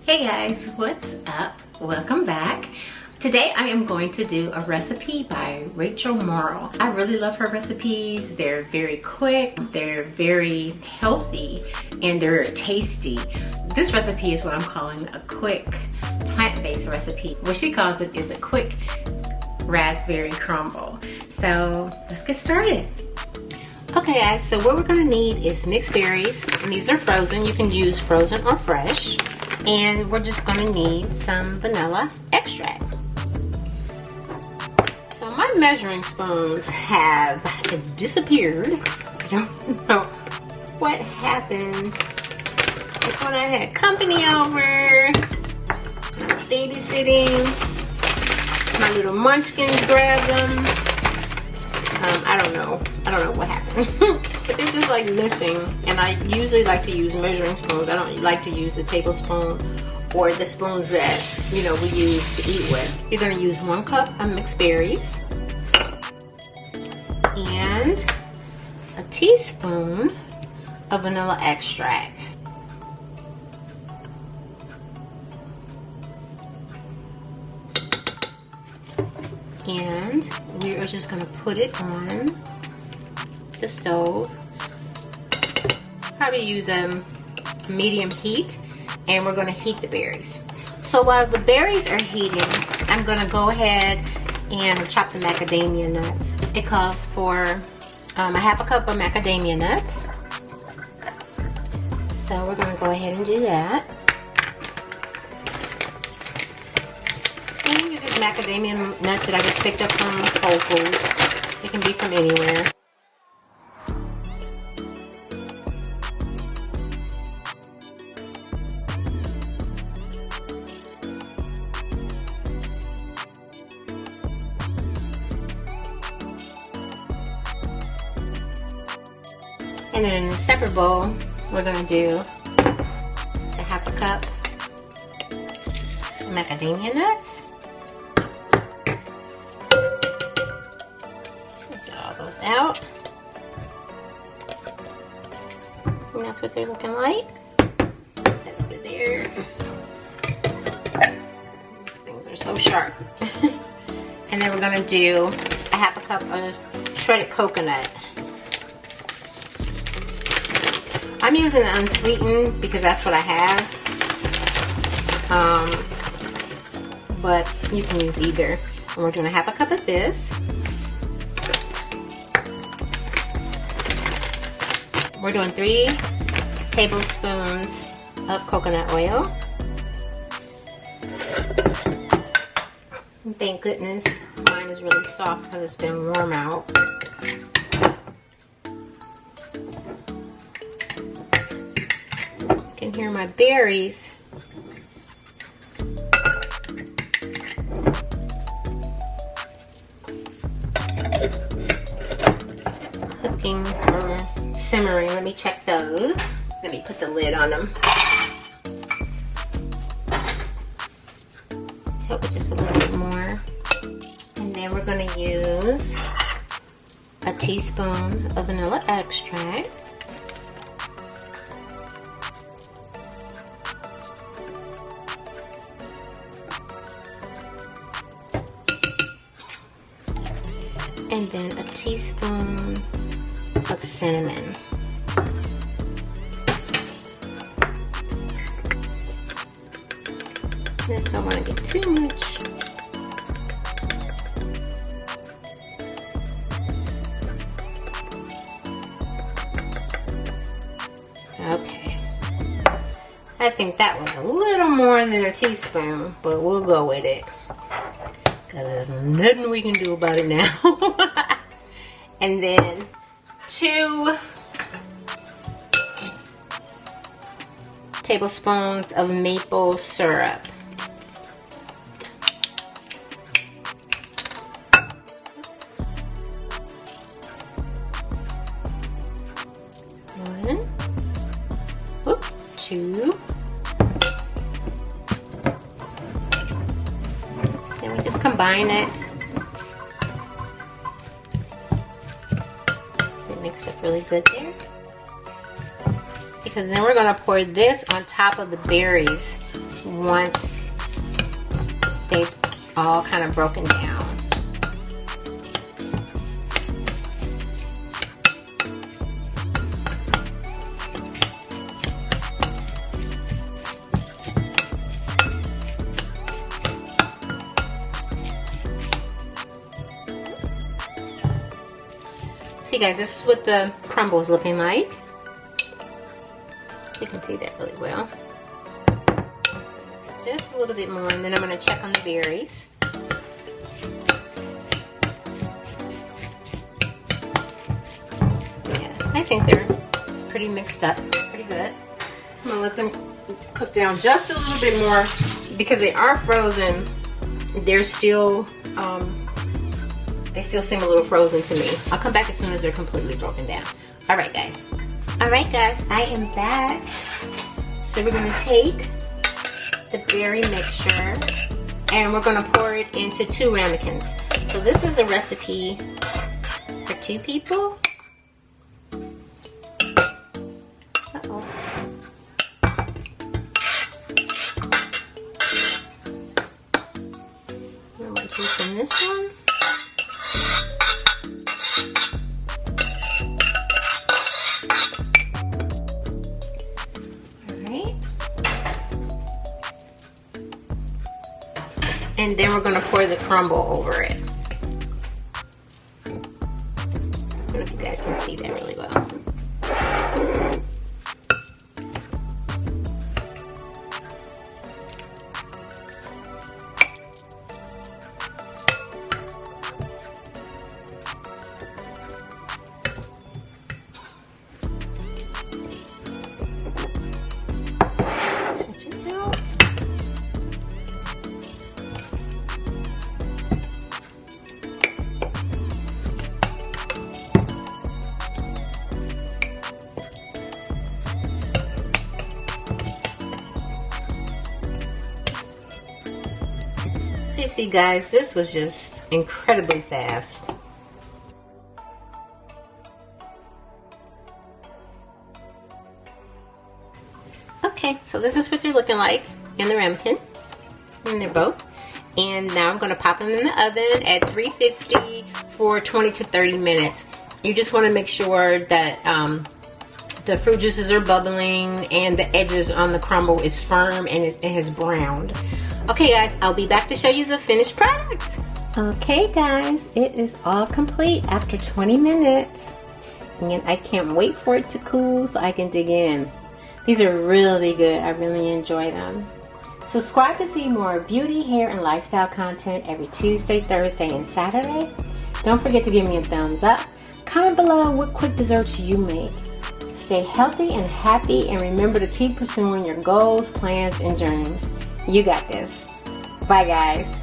Hey guys, what's up? Welcome back. Today I am going to do a recipe by Rachel Morrow. I really love her recipes. They're very quick, they're very healthy, and they're tasty. This recipe is what I'm calling a quick plant-based recipe. What she calls it is a quick raspberry crumble. So let's get started. Okay guys, so what we're gonna need is mixed berries, and these are frozen. You can use frozen or fresh. And we're just gonna need some vanilla extract. So my measuring spoons have disappeared. I don't know what happened. It's when I had company over, I was babysitting, my little munchkins grabbed them. I don't know what happened. But they're just like missing, and I usually like to use measuring spoons. I don't like to use the tablespoon or the spoons that, you know, we use to eat with. You're gonna use 1 cup of mixed berries and a teaspoon of vanilla extract. And we are just gonna put it on the stove. Probably use medium heat, and we're gonna heat the berries. So while the berries are heating, I'm gonna go ahead and chop the macadamia nuts. It calls for a half a cup of macadamia nuts. So we're gonna go ahead and do that. And you just macadamia nuts that I just picked up from Whole Foods. They can be from anywhere. And then in a separate bowl, we're gonna do a half a cup of macadamia nuts. Get all those out. And that's what they're looking like. Put that over there. These things are so sharp. And then we're gonna do a half a cup of shredded coconut. I'm using unsweetened because that's what I have, but you can use either. And we're doing a half a cup of this. We're doing 3 tablespoons of coconut oil. And thank goodness mine is really soft because it's been warm out. You can hear my berries cooking or simmering. Let me check those. Let me put the lid on them. Help it just a little bit more. And then we're going to use a teaspoon of vanilla extract. And then a teaspoon of cinnamon. Just don't want to get too much. Okay. I think that was a little more than a teaspoon, but we'll go with it. Because there's nothing we can do about it now. And then 2 tablespoons of maple syrup. One, 2. Then we just combine it. It mixed up really good there. Because then we're going to pour this on top of the berries once they've all kind of broken down. See guys, this is what the crumble is looking like. You can see that really well. Just a little bit more, and then I'm going to check on the berries. Yeah, I think it's pretty mixed up, pretty good. I'm going to let them cook down just a little bit more because they are frozen. They're still, they still seem a little frozen to me. I'll come back as soon as they're completely broken down. All right, guys. All right, guys, I am back. So we're going to take the berry mixture and we're going to pour it into 2 ramekins. So this is a recipe for 2 people. Uh-oh. I'm going to put in this one. And then we're going to pour the crumble over it. I don't know if you guys can see that really well. Switch it out. So you see guys, this was just incredibly fast. Okay, so this is what they're looking like in the ramekin. And they're both. And now I'm going to pop them in the oven at 350 for 20 to 30 minutes. You just want to make sure that the fruit juices are bubbling and the edges on the crumble is firm and it has browned. Okay guys, I'll be back to show you the finished product. Okay guys, it is all complete after 20 minutes. And I can't wait for it to cool so I can dig in. These are really good. I really enjoy them. Subscribe to see more beauty, hair, and lifestyle content every Tuesday, Thursday, and Saturday. Don't forget to give me a thumbs up. Comment below what quick desserts you make. Stay healthy and happy, and remember to keep pursuing your goals, plans, and dreams. You got this. Bye, guys.